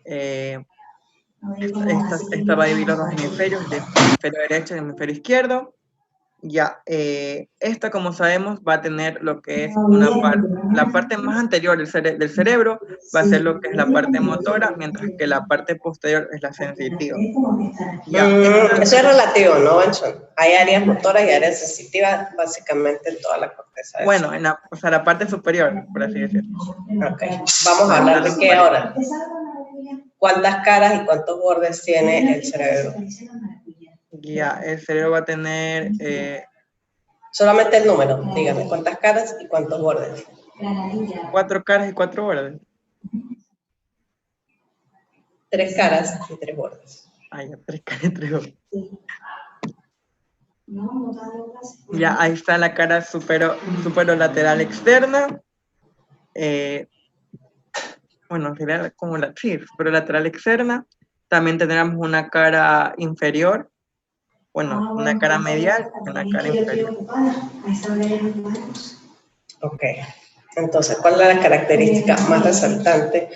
esta va a dividir los dos hemisferios, el hemisferio derecho y el hemisferio izquierdo. Ya, esta, como sabemos, va a tener lo que es la parte más anterior del cerebro, va a ser lo que es la parte motora, mientras que la parte posterior es la sensitiva. Ya. Eso es relativo, ¿no, Banchón? Hay áreas motoras y áreas sensitivas, básicamente en toda la corteza. Bueno, o sea, la parte superior, por así decirlo. Ok, vamos a hablar de qué ahora. ¿Cuántas caras y cuántos bordes tiene el cerebro? Ya, el cerebro va a tener... solamente el número, dígame, ¿cuántas caras y cuántos bordes? 4 caras y 4 bordes. 3 caras y 3 bordes. Ah, ya, 3 caras y 3 bordes. Ya, ahí está la cara superolateral externa. Bueno, sería como la superolateral externa. También tendremos una cara inferior. Bueno, una cara medial y una cara inferior. Ok, entonces, ¿cuál es la característica más resaltante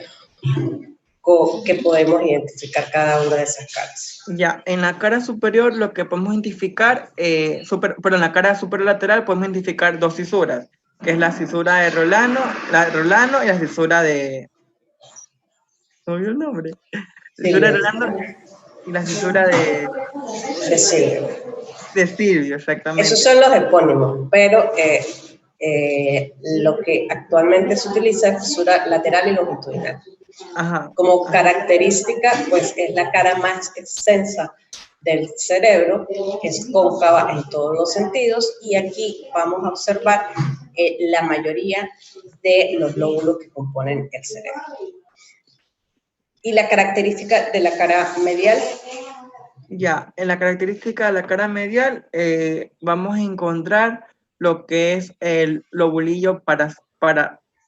que podemos identificar cada una de esas caras? Ya, en la cara superior lo que podemos identificar, pero en la cara superolateral podemos identificar 2 cisuras, que es la cisura de Rolano y la cisura de... ¿No vio el nombre? Sí, Cisura de Rolando y la cisura de Silvio. De Silvio, exactamente. Esos son los epónimos, pero lo que actualmente se utiliza es fisura lateral y longitudinal. Ajá. Como característica, pues es la cara más extensa del cerebro, que es cóncava en todos los sentidos, y aquí vamos a observar la mayoría de los lóbulos que componen el cerebro. ¿Y la característica de la cara medial? Ya, en la característica de la cara medial vamos a encontrar lo que es el lobulillo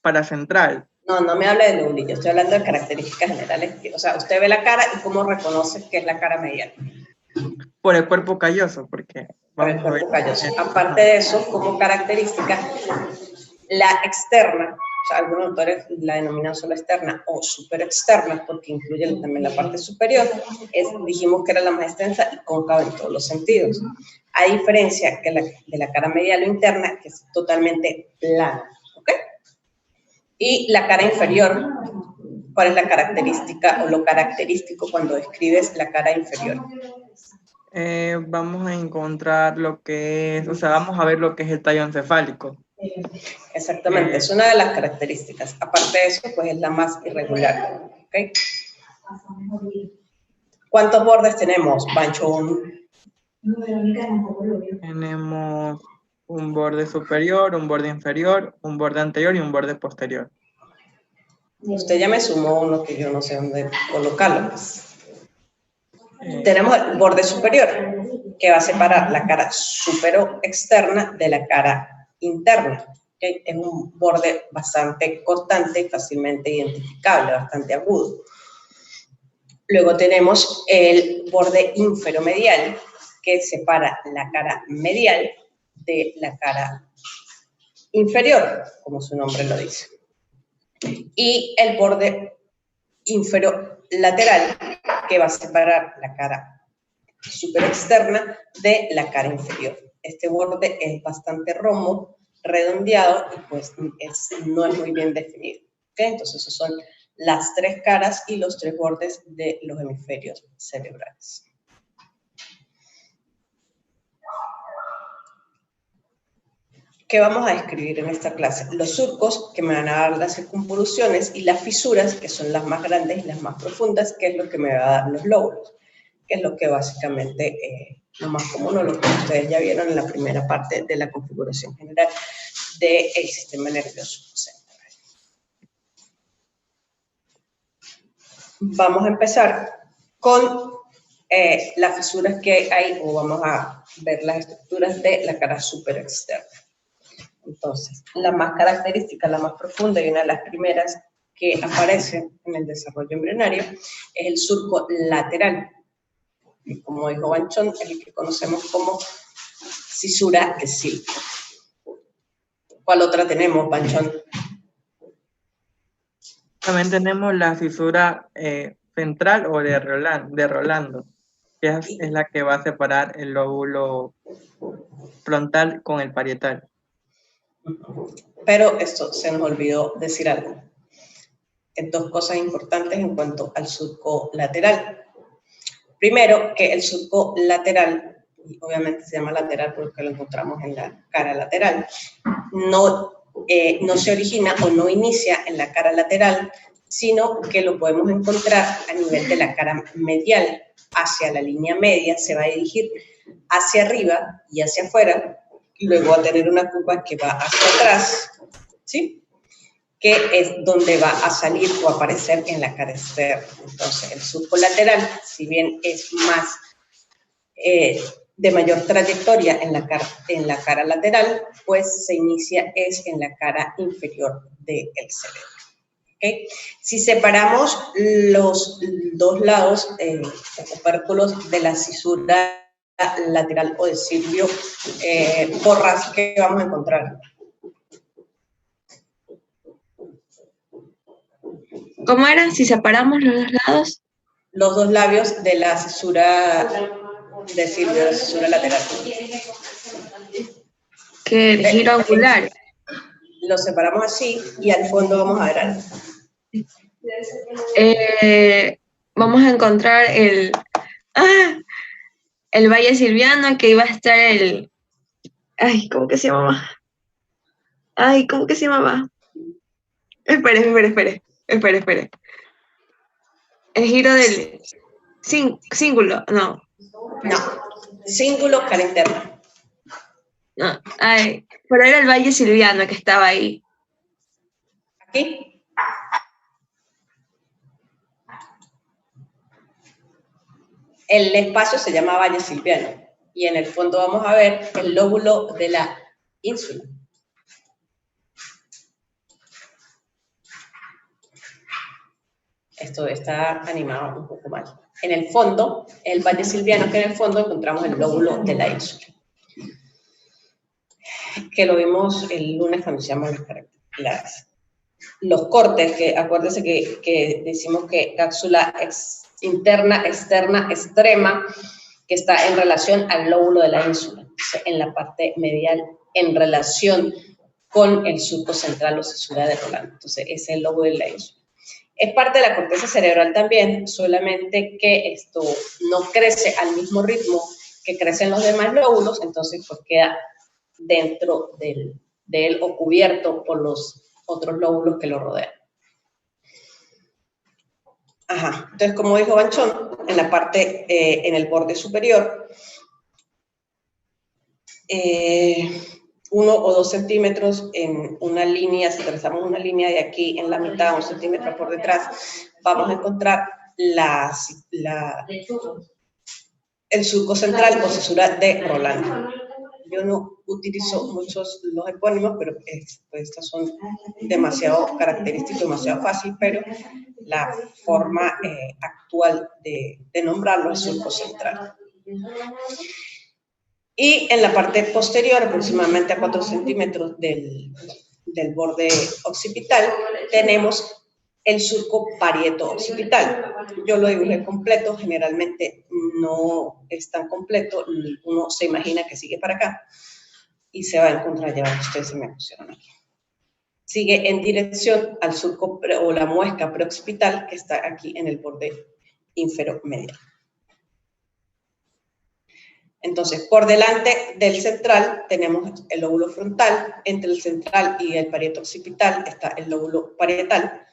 paracentral. No me hable de lobulillo, estoy hablando de características generales. O sea, usted ve la cara y cómo reconoce que es la cara medial. Por el cuerpo calloso, porque vamos a ver. Aparte de eso, como característica, la externa, o sea, algunos autores la denominan solo externa o superexterna, porque incluye también la parte superior, dijimos que era la más extensa y cóncava en todos los sentidos. A diferencia de la cara medial o interna, que es totalmente plana, ¿ok? Y la cara inferior, ¿cuál es la característica o lo característico cuando describes la cara inferior? Vamos a encontrar lo que es, o sea, vamos a ver lo que es el tallo encefálico. Exactamente, es una de las características. Aparte de eso, pues es la más irregular. ¿Okay? ¿Cuántos bordes tenemos, Pancho? Tenemos un borde superior, un borde inferior, un borde anterior y un borde posterior. Usted ya me sumó uno que yo no sé dónde colocarlo. Tenemos el borde superior, que va a separar la cara superoexterna de la cara interna. ¿Okay? Es un borde bastante cortante y fácilmente identificable, bastante agudo. Luego tenemos el borde inferomedial, que separa la cara medial de la cara inferior, como su nombre lo dice. Y el borde inferolateral, que va a separar la cara superexterna de la cara inferior. Este borde es bastante rombo, redondeado y pues no es muy bien definido. ¿Okay? Entonces, esos son las 3 caras y los 3 bordes de los hemisferios cerebrales. ¿Qué vamos a describir en esta clase? Los surcos, que me van a dar las circunvoluciones, y las fisuras, que son las más grandes y las más profundas, que es lo que me va a dar los lóbulos, que es lo que básicamente lo más común, o lo que ustedes ya vieron en la primera parte de la configuración general del sistema nervioso central. Vamos a empezar con las fisuras que hay, o vamos a ver las estructuras de la cara superexterna. Entonces, la más característica, la más profunda y una de las primeras que aparece en el desarrollo embrionario es el surco lateral. Y como dijo Banchón, es el que conocemos como cisura de Silvio. ¿Cuál otra tenemos, Banchón? También tenemos la fisura central o de Rolando, que es la que va a separar el lóbulo frontal con el parietal. Pero esto se nos olvidó decir algo. Dos cosas importantes en cuanto al surco lateral. Primero, que el surco lateral, obviamente se llama lateral porque lo encontramos en la cara lateral, no se origina o no inicia en la cara lateral, sino que lo podemos encontrar a nivel de la cara medial, hacia la línea media, se va a dirigir hacia arriba y hacia afuera, y luego va a tener una curva que va hacia atrás, ¿sí? Que es donde va a salir o aparecer en la cara externa. Entonces, el surco lateral, si bien es más de mayor trayectoria en la cara lateral, pues se inicia en la cara inferior del cerebro. ¿Okay? Si separamos los dos lados opérculos de la cisura lateral o de Silvio Porras, ¿qué vamos a encontrar? ¿Cómo era? Si separamos los dos lados. Los dos labios de la cisura de Silvio, la cisura lateral. Que el giro angular. Lo separamos así y al fondo vamos a ver algo. Vamos a encontrar el Valle Silviano, que iba a estar ¿cómo que se llamaba? ¿Cómo que se llamaba? Espere. El giro del cíngulo, no. No, cíngulo cara interna. No, pero era el Valle Silviano que estaba ahí. ¿Aquí? El espacio se llama Valle Silviano y en el fondo vamos a ver el lóbulo de la ínsula. Esto está animado un poco mal. En el fondo, el Valle Silviano, que en el fondo encontramos el lóbulo de la ínsula. Que lo vimos el lunes cuando hicimos los cortes, que acuérdense que decimos que cápsula interna, externa, extrema, que está en relación al lóbulo de la ínsula, en la parte medial, en relación con el surco central o cisura de Rolando. Entonces, ese es el lóbulo de la ínsula. Es parte de la corteza cerebral también, solamente que esto no crece al mismo ritmo que crecen los demás lóbulos, entonces pues queda dentro de él o cubierto por los otros lóbulos que lo rodean. Ajá, entonces como dijo Banchón, en la parte, en el borde superior, 1 o 2 centímetros en una línea, si trazamos una línea de aquí en la mitad, 1 centímetro por detrás, vamos a encontrar el surco central o cisura de Rolando. Yo no utilizo muchos los epónimos, pero pues, estas son demasiado características, demasiado fácil, pero la forma actual de nombrarlo es surco central. Y en la parte posterior, aproximadamente a 4 centímetros del borde occipital, tenemos el surco parieto-occipital. Yo lo dibujé completo, generalmente no es tan completo, uno se imagina que sigue para acá y se va a encontrar, ya ustedes se me pusieron aquí. Sigue en dirección al surco o la muesca preoccipital que está aquí en el borde inferomedial. Entonces, por delante del central tenemos el lóbulo frontal, entre el central y el parieto occipital está el lóbulo parietal.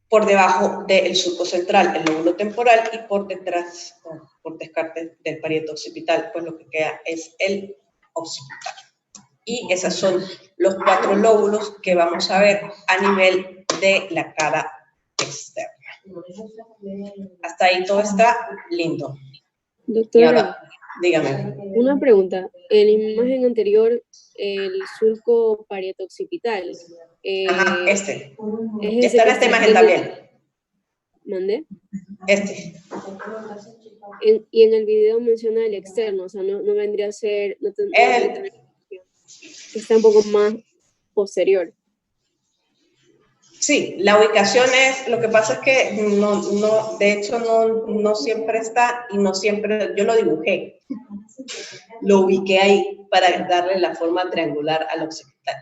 Por debajo del surco central, el lóbulo temporal, y por detrás, por descarte del parieto occipital, pues lo que queda es el occipital. Y esos son los 4 lóbulos que vamos a ver a nivel de la cara externa. Hasta ahí todo está lindo. Doctora, ahora, dígame. Una pregunta. En la imagen anterior, el surco parieto-occipital. Ajá, este. Es Está en esta imagen también. ¿Mandé? Este. Y en el video menciona el externo, o sea, no vendría a ser... No tendría que está un poco más posterior. Sí, la ubicación es, lo que pasa es que de hecho no siempre está y no siempre, yo lo dibujé, lo ubiqué ahí para darle la forma triangular al occipital,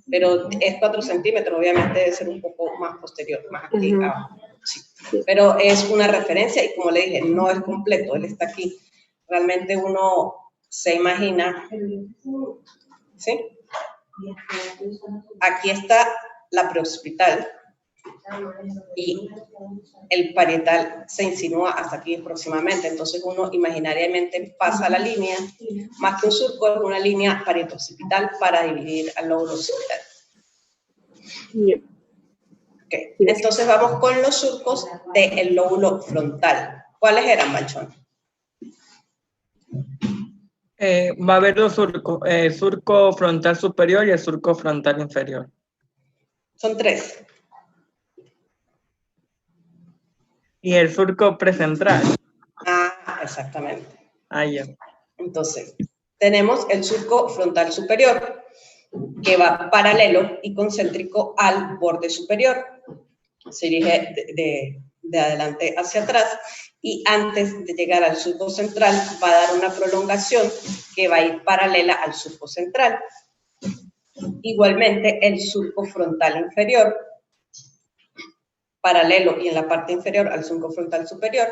pero es 4 centímetros, obviamente debe ser un poco más posterior, más aquí abajo, sí. Pero es una referencia y como le dije, no es completo, él está aquí, realmente uno se imagina, ¿sí? Aquí está la preoccipital y el parietal se insinúa hasta aquí aproximadamente, entonces uno imaginariamente pasa la línea, más que un surco, es una línea parietoccipital para dividir al lóbulo occipital. Okay. Entonces vamos con los surcos del lóbulo frontal. ¿Cuáles eran, Manchón? Va a haber dos surcos, el surco frontal superior y el surco frontal inferior. Son 3. Y el surco precentral. Ah, exactamente. Ah, ya. Entonces, tenemos el surco frontal superior, que va paralelo y concéntrico al borde superior. Se dirige de adelante hacia atrás y antes de llegar al surco central va a dar una prolongación que va a ir paralela al surco central. Igualmente el surco frontal inferior, paralelo y en la parte inferior al surco frontal superior,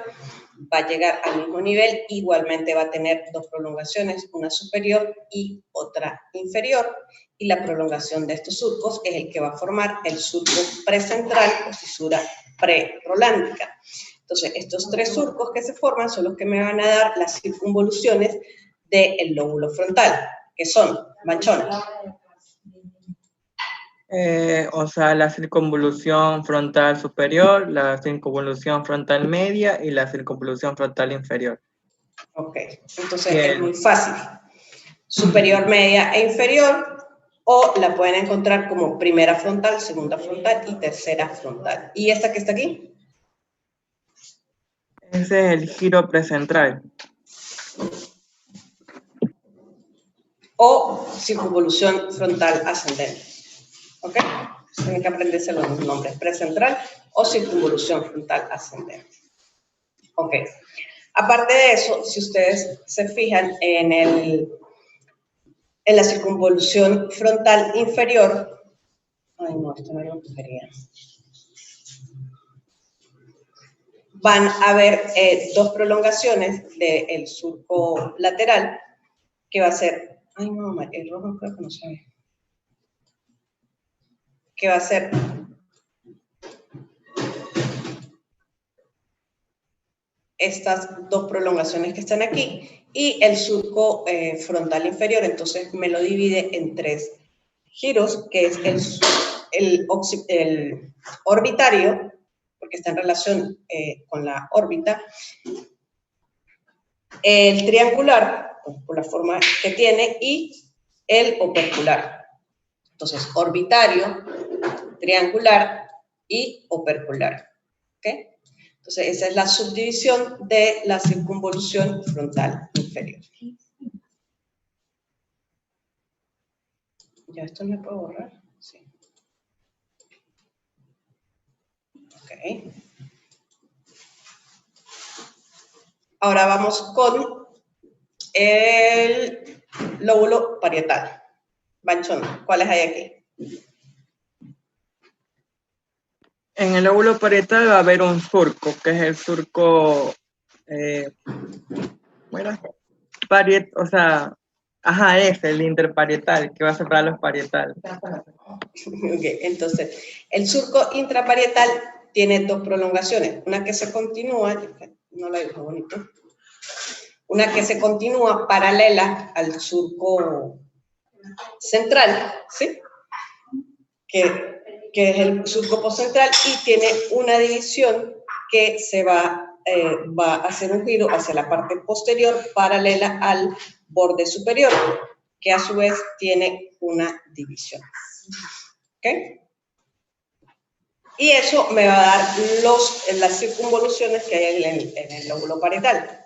va a llegar al mismo nivel, igualmente va a tener 2 prolongaciones, una superior y otra inferior, y la prolongación de estos surcos es el que va a formar el surco precentral o fisura prerolándica. Entonces, estos 3 surcos que se forman son los que me van a dar las circunvoluciones del lóbulo frontal, que son, Manchón. O sea, la circunvolución frontal superior, la circunvolución frontal media y la circunvolución frontal inferior. Ok, entonces es muy fácil. Superior, media e inferior, o la pueden encontrar como primera frontal, segunda frontal y tercera frontal. ¿Y esta que está aquí? Ese es el giro precentral. O circunvolución frontal ascendente. ¿Ok? Tienen que aprenderse los nombres, precentral o circunvolución frontal ascendente. Ok. Aparte de eso, si ustedes se fijan en la circunvolución frontal inferior, ay no, esto no es lo que quería. Van a haber 2 prolongaciones del surco lateral, que va a ser, ay no, el rojo creo que no se ve, que va a ser estas 2 prolongaciones que están aquí y el surco frontal inferior, entonces me lo divide en 3 giros, que es el orbitario, porque está en relación con la órbita, el triangular, por la forma que tiene, y el opercular. Entonces, orbitario, triangular y opercular. ¿Okay? Entonces, esa es la subdivisión de la circunvolución frontal inferior. ¿Ya esto me puedo borrar? Sí. Ok. Ahora vamos con el lóbulo parietal. Manchón, ¿cuáles hay aquí? En el lóbulo parietal va a haber un surco, que es el surco, o sea, ajá, es el interparietal, que va a separar los parietales. Okay, entonces, el surco intraparietal tiene 2 prolongaciones, una que se continúa, no la dibujo bonito, una que se continúa paralela al surco central, ¿sí? Que es el surco postcentral y tiene una división que se va a hacer un giro hacia la parte posterior paralela al borde superior, que a su vez tiene una división. ¿Ok? Y eso me va a dar las circunvoluciones que hay en el lóbulo parietal.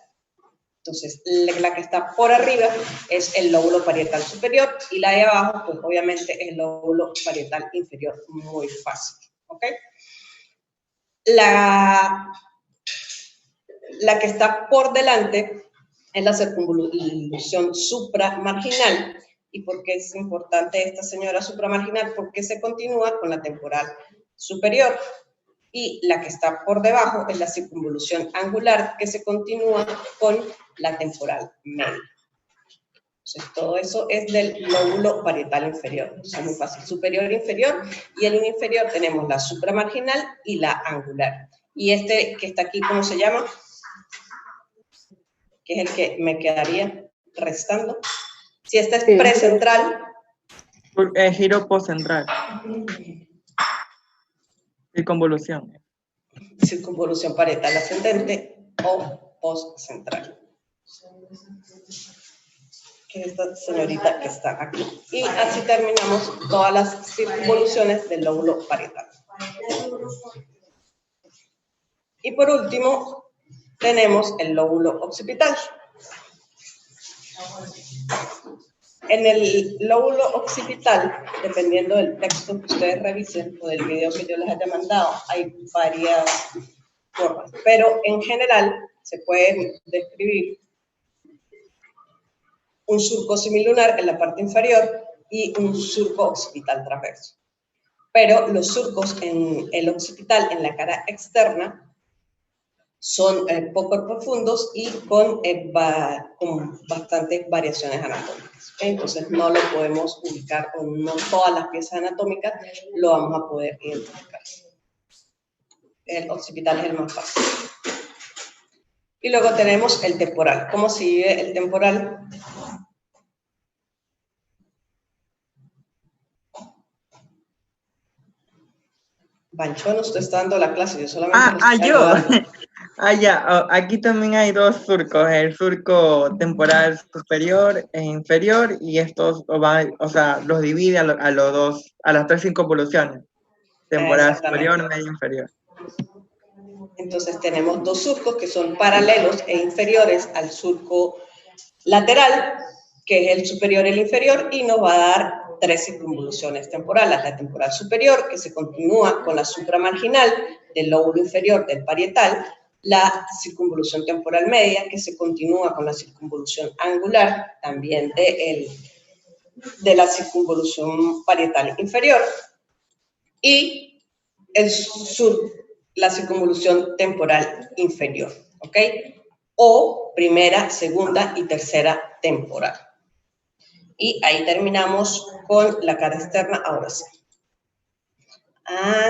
Entonces, la que está por arriba es el lóbulo parietal superior y la de abajo, pues obviamente es el lóbulo parietal inferior, muy fácil. ¿ok? La que está por delante es la circunvolución supramarginal. ¿Y por qué es importante esta señora supramarginal? Porque se continúa con la temporal superior. Y la que está por debajo es la circunvolución angular, que se continúa con la temporal media. Entonces, todo eso es del lóbulo parietal inferior. O sea, muy fácil. Superior e inferior. Y en el inferior tenemos la supramarginal y la angular. Y este que está aquí, ¿cómo se llama? Que es el que me quedaría restando. Si este es precentral. Giro postcentral. Circunvolución. Circunvolución parietal ascendente o postcentral. Que es esta señorita que está aquí. Y así terminamos todas las circunvoluciones del lóbulo parietal. Y por último, tenemos el lóbulo occipital. En el lóbulo occipital, dependiendo del texto que ustedes revisen o del video que yo les haya mandado, hay varias formas. Pero en general se puede describir un surco semilunar en la parte inferior y un surco occipital transverso. Pero los surcos en el occipital, en la cara externa, son poco profundos y con bastantes variaciones anatómicas. Entonces no lo podemos ubicar, o no todas las piezas anatómicas lo vamos a poder identificar. El occipital es el más fácil. Y luego tenemos el temporal. ¿Cómo se divide el temporal? Banchón, usted está dando la clase, yo solamente lo estoy ayudando. Ya, aquí también hay dos surcos, el surco temporal superior e inferior, y estos, los divide a las tres circunvoluciones, temporal superior, medio, inferior. Entonces tenemos dos surcos que son paralelos e inferiores al surco lateral, que es el superior y el inferior, y nos va a dar tres circunvoluciones temporales. La temporal superior, que se continúa con la supramarginal del lóbulo inferior del parietal, la circunvolución temporal media, que se continúa con la circunvolución angular, también de la circunvolución parietal inferior, y la circunvolución temporal inferior, ¿ok? O primera, segunda y tercera temporal. Y ahí terminamos con la cara externa, ahora sí.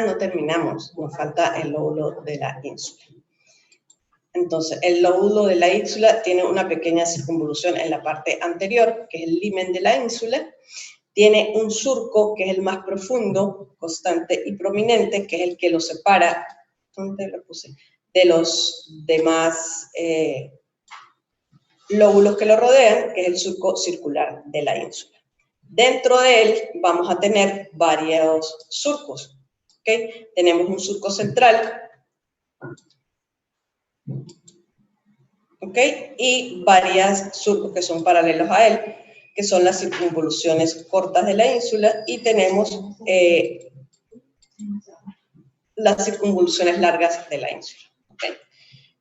No terminamos, nos falta el lóbulo de la ínsula. Entonces, el lóbulo de la ínsula tiene una pequeña circunvolución en la parte anterior, que es el limen de la ínsula. Tiene un surco, que es el más profundo, constante y prominente, que es el que lo separa, ¿dónde lo puse?, de los demás lóbulos que lo rodean, que es el surco circular de la ínsula. Dentro de él vamos a tener varios surcos, ¿okay? Tenemos un surco central, ¿ok? Y varios surcos que son paralelos a él, que son las circunvoluciones cortas de la ínsula, y tenemos las circunvoluciones largas de la ínsula, ¿okay?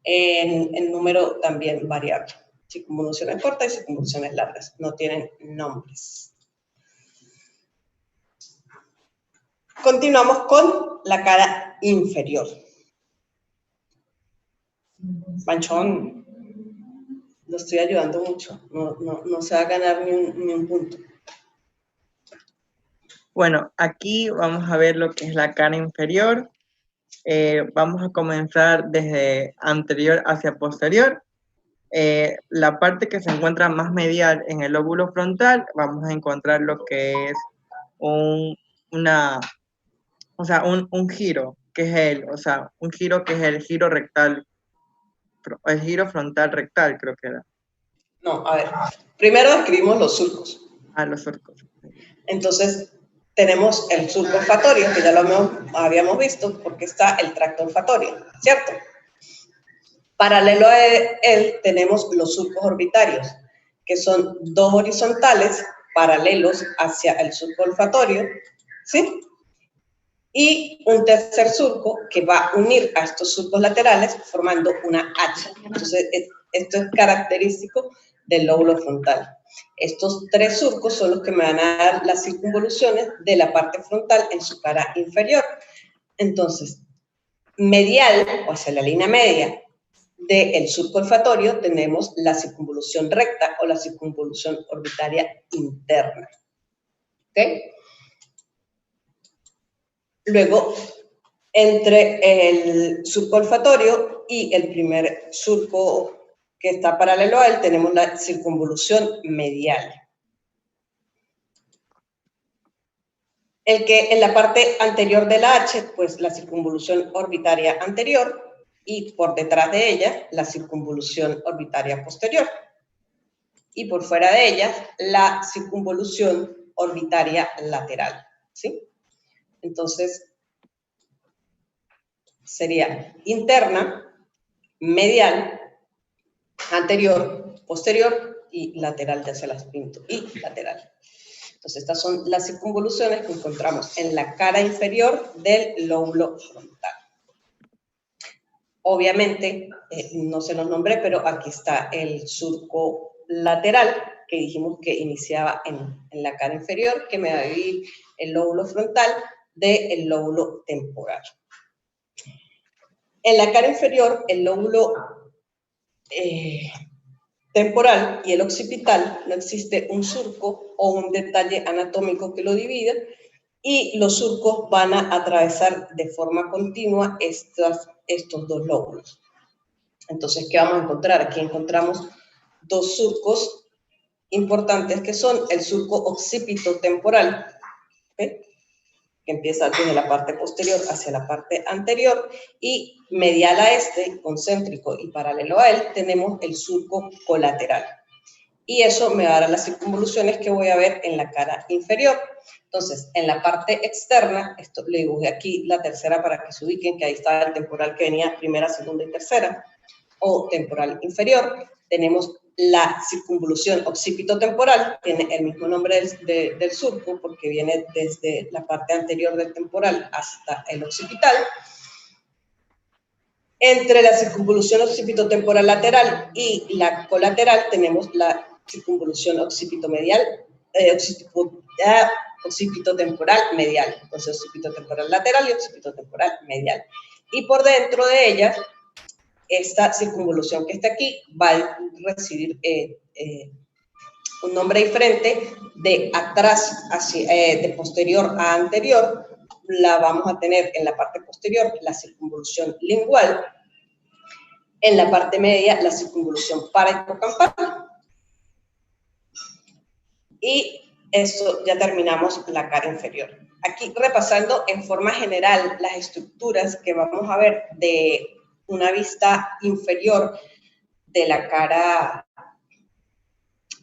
En número también variable. Circunvoluciones cortas y circunvoluciones largas. No tienen nombres. Continuamos con la cara inferior. Panchón, lo estoy ayudando mucho. No se va a ganar ni un punto. Bueno, aquí vamos a ver lo que es la cara inferior. Vamos a comenzar desde anterior hacia posterior. La parte que se encuentra más medial en el lóbulo frontal, vamos a encontrar lo que es un giro, que es un giro que es el giro rectal, el giro frontal rectal, creo que era. No, a ver, primero describimos los surcos. Los surcos. Entonces, tenemos el surco olfatorio, que ya lo habíamos visto, porque está el tracto olfatorio, ¿cierto? Paralelo a él tenemos los surcos orbitarios, que son dos horizontales paralelos hacia el surco olfatorio, ¿sí? y un tercer surco que va a unir a estos surcos laterales formando una H. Entonces, esto es característico del lóbulo frontal. Estos tres surcos son los que me van a dar las circunvoluciones de la parte frontal en su cara inferior. Entonces, medial, o hacia la línea media del surco olfatorio, tenemos la circunvolución recta o la circunvolución orbitaria interna. ¿Ok? Luego, entre el surco olfatorio y el primer surco que está paralelo a él, tenemos la circunvolución medial. El que en la parte anterior de la H, pues la circunvolución orbitaria anterior, y por detrás de ella, la circunvolución orbitaria posterior. Y por fuera de ella, la circunvolución orbitaria lateral, ¿sí? Entonces, sería interna, medial, anterior, posterior y lateral de hacia las pinto, y lateral. Entonces, estas son las circunvoluciones que encontramos en la cara inferior del lóbulo frontal. Obviamente, no se los nombré, pero aquí está el surco lateral, que dijimos que iniciaba en la cara inferior, que me va a dividir el lóbulo frontal del lóbulo temporal. En la cara inferior, el lóbulo temporal y el occipital, no existe un surco o un detalle anatómico que lo divida, y los surcos van a atravesar de forma continua estos dos lóbulos. Entonces, ¿qué vamos a encontrar? Aquí encontramos dos surcos importantes que son el surco occipito-temporal, ¿okay?, que empieza desde la parte posterior hacia la parte anterior, y medial a este, concéntrico y paralelo a él, tenemos el surco colateral. Y eso me va a dar las circunvoluciones que voy a ver en la cara inferior. Entonces, en la parte externa, esto le dibujé aquí la tercera para que se ubiquen, que ahí está el temporal que venía primera, segunda y tercera, o temporal inferior. Tenemos la circunvolución occipito-temporal, tiene el mismo nombre del surco porque viene desde la parte anterior del temporal hasta el occipital. Entre la circunvolución occipito-temporal lateral y la colateral tenemos la circunvolución occipito-medial, occipito-temporal medial. Entonces, occipito-temporal lateral y occipito-temporal medial. Y por dentro de ella, esta circunvolución que está aquí va a recibir un nombre diferente, de atrás hacia, de posterior a anterior. La vamos a tener en la parte posterior la circunvolución lingual, en la parte media la circunvolución parahipocampal, y eso ya terminamos la cara inferior. Aquí repasando en forma general las estructuras que vamos a ver de una vista inferior de la cara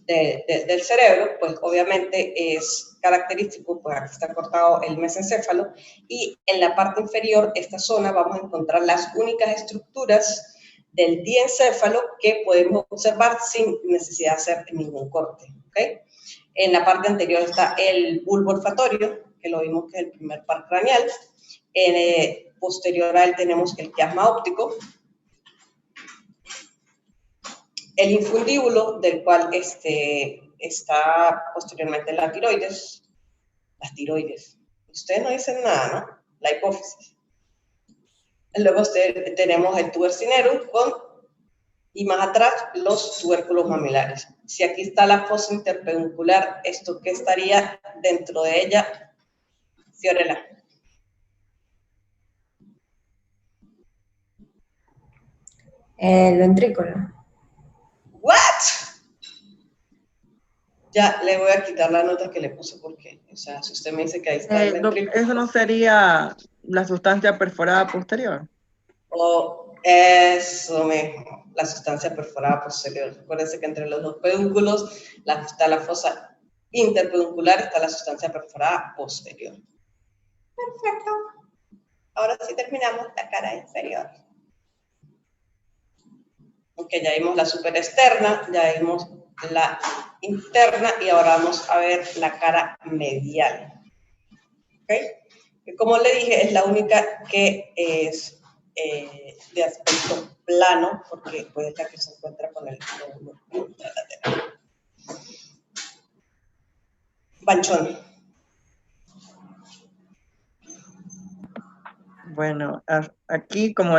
del cerebro, pues obviamente es característico, pues aquí está cortado el mesencéfalo, y en la parte inferior, esta zona, vamos a encontrar las únicas estructuras del diencéfalo que podemos observar sin necesidad de hacer ningún corte, ¿okay? En la parte anterior está el bulbo olfatorio, que lo vimos que es el primer par craneal. Posterior a él tenemos el quiasma óptico, el infundíbulo, del cual está posteriormente la tiroides. Las tiroides. Ustedes no dicen nada, ¿no? La hipófisis. Luego tenemos el tuber cinerum y más atrás los tubérculos mamilares. Si aquí está la fosa interpeduncular, ¿esto qué estaría dentro de ella? Fiorella. El ventrículo. ¿What? Ya le voy a quitar la nota que le puse porque, o sea, si usted me dice que ahí está el ventrículo. ¿Eso no sería la sustancia perforada posterior? O eso mismo, la sustancia perforada posterior. Recuérdense que entre los dos pedúnculos está la fosa interpeduncular, está la sustancia perforada posterior. Perfecto. Ahora sí terminamos la cara inferior. Ok, ya vimos la superexterna, ya vimos la interna y ahora vamos a ver la cara medial. ¿Ok? que como le dije, es la única que es de aspecto plano, porque pues es la que se encuentra con el lóbulo contralateral. Banchón. Bueno, aquí como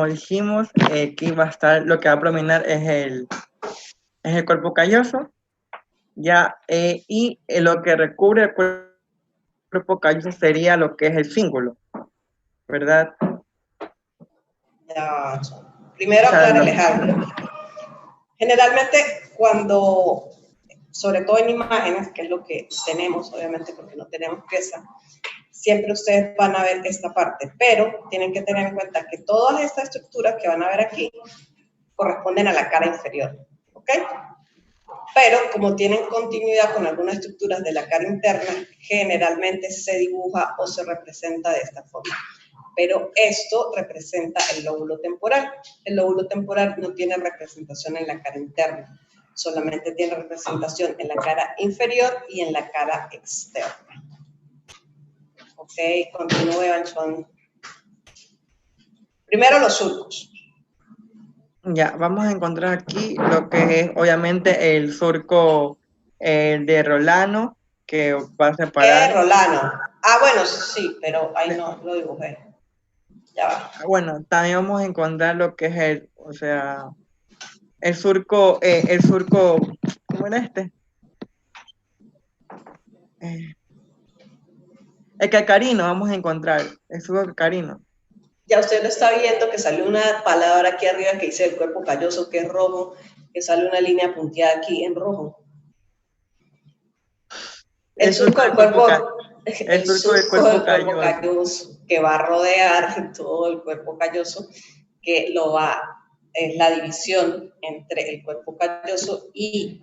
dijimos, aquí va a estar, lo que va a predominar es el cuerpo calloso, ya, y lo que recubre el cuerpo calloso sería lo que es el cíngulo, ¿verdad? Ya, primero O sea, aclara Alejandro. Generalmente cuando, sobre todo en imágenes, que es lo que tenemos, obviamente porque no tenemos pieza, siempre ustedes van a ver esta parte, pero tienen que tener en cuenta que todas estas estructuras que van a ver aquí corresponden a la cara inferior, ¿ok? Pero como tienen continuidad con algunas estructuras de la cara interna, generalmente se dibuja o se representa de esta forma. Pero esto representa el lóbulo temporal. El lóbulo temporal no tiene representación en la cara interna, solamente tiene representación en la cara inferior y en la cara externa. Ok, continúe, Banchón. Primero los surcos. Ya, vamos a encontrar aquí lo que es obviamente el surco de Rolano, que va a separar. Rolano. Ah, bueno, sí, pero ahí no lo dibujé. Ya va. Bueno, también vamos a encontrar lo que es o sea, el surco, ¿cómo era este? El cacarino, vamos a encontrar, el surco cacarino. Ya usted lo está viendo que salió una palabra aquí arriba que dice el cuerpo calloso, que es rojo, que sale una línea punteada aquí en rojo. El surco del cuerpo, el surco del cuerpo calloso, que va a rodear todo el cuerpo calloso, que es la división entre el cuerpo calloso y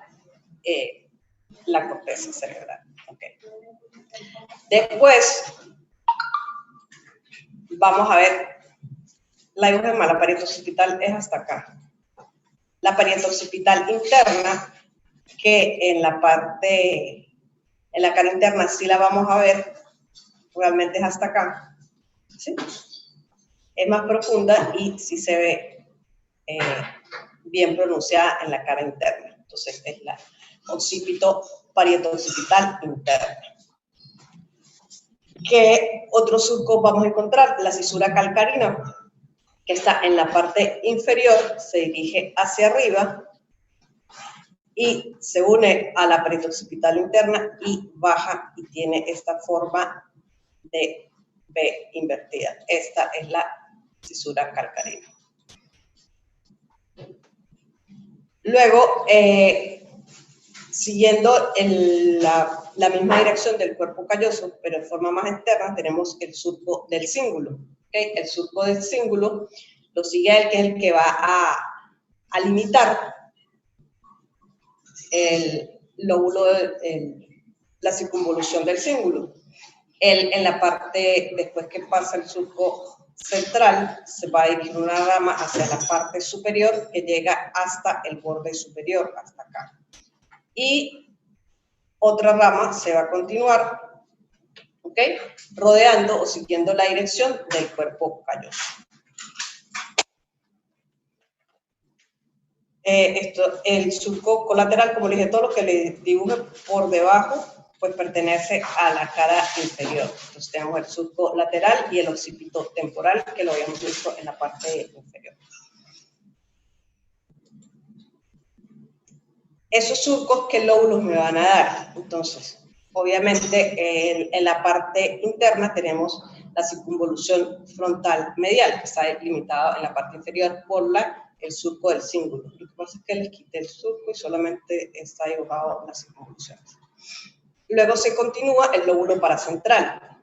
la corteza cerebral. Okay. Después, vamos a ver, la imagen de la pared occipital es hasta acá. La pared occipital interna, que en la cara interna sí la vamos a ver, realmente es hasta acá, ¿sí? Es más profunda y sí se ve bien pronunciada en la cara interna. Entonces es la parieto occipital interna. ¿Qué otro surco vamos a encontrar? La cisura calcarina, que está en la parte inferior, se dirige hacia arriba y se une a la pared occipital interna y baja y tiene esta forma de B invertida. Esta es la cisura calcarina. Luego, siguiendo la misma dirección del cuerpo calloso, pero de forma más externa, tenemos el surco del cíngulo. ¿Okay? El surco del cíngulo lo sigue él, que es el que va a limitar el lóbulo, la circunvolución del cíngulo. En la parte, después que pasa el surco central, se va a dirigir una rama hacia la parte superior que llega hasta el borde superior, hasta acá. Y otra rama se va a continuar, ¿ok? Rodeando o siguiendo la dirección del cuerpo calloso. El surco colateral, como les dije, todo lo que le dibuje por debajo, pues pertenece a la cara inferior. Entonces tenemos el surco lateral y el occipito temporal, que lo habíamos visto en la parte inferior. Esos surcos, ¿qué lóbulos me van a dar? Entonces, obviamente, en la parte interna tenemos la circunvolución frontal medial, que está limitada en la parte inferior por el surco del cíngulo. Lo que pasa es que les quité el surco y solamente está dibujado la circunvolución. Luego se continúa el lóbulo paracentral.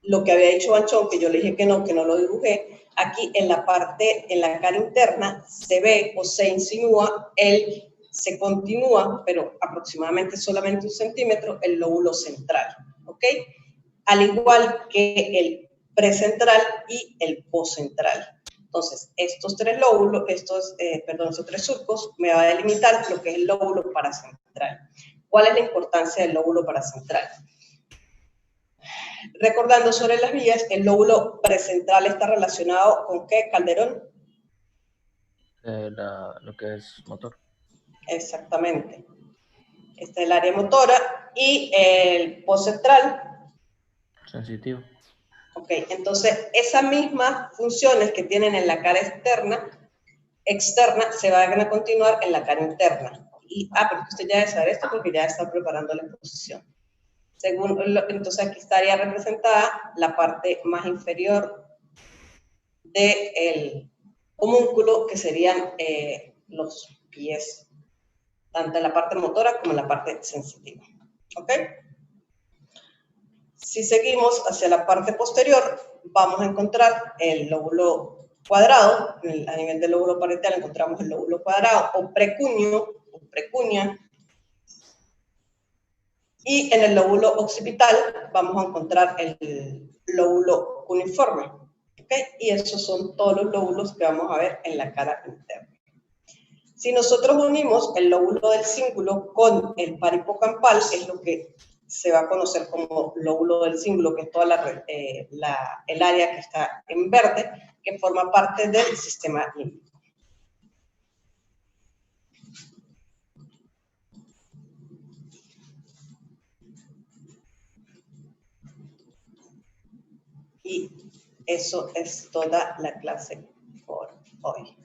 Lo que había dicho Banchón, que yo le dije que no lo dibujé, aquí en la cara interna se ve o se insinúa se continúa, pero aproximadamente solamente 1 centímetro, el lóbulo central, ¿ok? Al igual que el precentral y el poscentral. Entonces, estos tres surcos me va a delimitar lo que es el lóbulo paracentral. ¿Cuál es la importancia del lóbulo paracentral? Recordando sobre las vías, el lóbulo precentral está relacionado con ¿qué, Calderón? Lo que es motor. Exactamente. Esta es el área motora y el postcentral. Sensitivo. Ok, entonces esas mismas funciones que tienen en la cara externa se van a continuar en la cara interna. Pero usted ya debe saber esto porque ya está preparando la exposición. Entonces aquí estaría representada la parte más inferior del homúnculo, que serían los pies, tanto en la parte motora como en la parte sensitiva. ¿Ok? Si seguimos hacia la parte posterior, vamos a encontrar el lóbulo cuadrado. A nivel del lóbulo parietal encontramos el lóbulo cuadrado o precunia. Y en el lóbulo occipital vamos a encontrar el lóbulo cuneiforme. ¿Okay? Y esos son todos los lóbulos que vamos a ver en la cara interna. Si nosotros unimos el lóbulo del cíngulo con el par hipocampal, es lo que se va a conocer como lóbulo del cíngulo, que es toda el área que está en verde, que forma parte del sistema límbico. Y eso es toda la clase por hoy.